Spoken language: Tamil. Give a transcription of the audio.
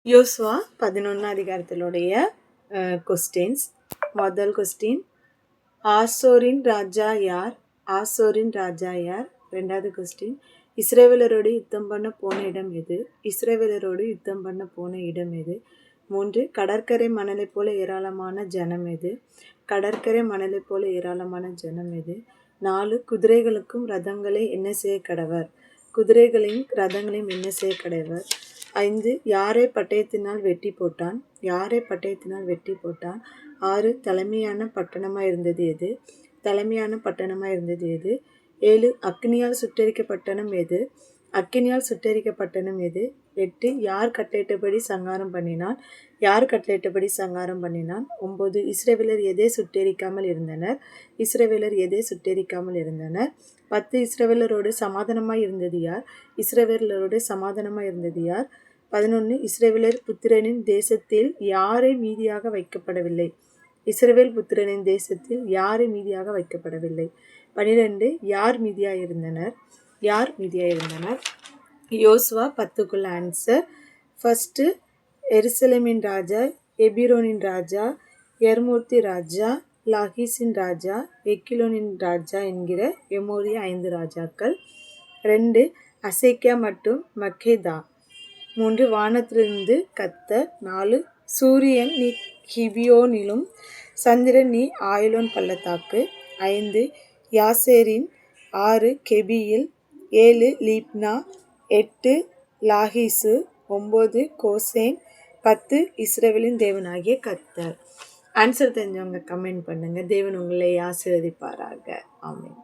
யோசுவா 11 அதிகாரத்திலுடைய கொஸ்டின்ஸ். முதல் கொஸ்டின், ஆசோரின் ராஜா யார்? ஆசோரின் ராஜா யார்? ரெண்டாவது கொஸ்டின், இஸ்ரவேலரோடு யுத்தம் பண்ண போன இடம் எது? இஸ்ரவேலரோடு யுத்தம் பண்ண போன இடம் எது? 3, கடற்கரை மணலை போல ஏராளமான ஜனம் எது? கடற்கரை மணலை போல ஏராளமான ஜனம் எது? 4, குதிரைகளுக்கும் ரதங்களை என்ன செய்ய கடவர்? குதிரைகளையும் ரதங்களையும் என்ன செய்ய கடவர்? 5, யாரை பட்டயத்தினால் வெட்டி போட்டான்? யாரை பட்டயத்தினால் வெட்டி போட்டான்? 6, தலைமையான பட்டணமாக இருந்தது எது? தலைமையான பட்டணமாக இருந்தது எது? 7, அக்கினியால் சுட்டெரிக்க பட்டணம் எது? அக்கினியால் சுட்டெரிக்க பட்டணம் எது? 8, யார் கட்டளையிட்டபடி சங்காரம் பண்ணினான்? யார் கட்டளையிட்டபடி சங்காரம் பண்ணினான்? 9, இஸ்ரவேலர் எதை சுட்டெரிக்காமல் இருந்தனர்? இஸ்ரவேலர் எதை சுட்டெரிக்காமல் இருந்தனர்? 10, இஸ்ரவேலரோடு சமாதானமாய் இருந்தது யார்? இஸ்ரவேலரோடு சமாதானமாய் இருந்தது யார்? 11, இஸ்ரவேலர் புத்திரனின் தேசத்தில் யாரை மீதியாக வைக்கப்படவில்லை? இஸ்ரவேல் புத்திரனின் தேசத்தில் யாரை மீதியாக வைக்கப்படவில்லை? 12, யார் மீதியாயிருந்தனர்? யார் மீதியாயிருந்தனர்? யோசுவா 10க்குள்ள ஆன்சர். ஃபர்ஸ்ட், எருசலேமின் ராஜா, எபிரோனின் ராஜா, யர்மூத்தி ராஜா, லாகீசின் ராஜா, எக்கிலோனின் ராஜா என்கிற எமோரிய 5 ராஜாக்கள். 2, அசேக்கியா மற்றும் மக்கேதா. 3, வானத்திலிருந்து கர்த்தர். 4, சூரியன் நீ கிபியோனிலும் சந்திரன் நீ ஆயலோன் பள்ளத்தாக்கு. 5, யாசேரின். 6, கெபியில். 7, லீப்னா. 8, லாகீசு. 9, கோசேன். 10, இஸ்ரவேலின் தேவனாகிய கர்த்தர். ஆன்சர் தெரிஞ்சவங்க கமெண்ட் பண்ணுங்க. தேவன் உங்களை ஆசீர்வதிப்பாராக. ஆமென்.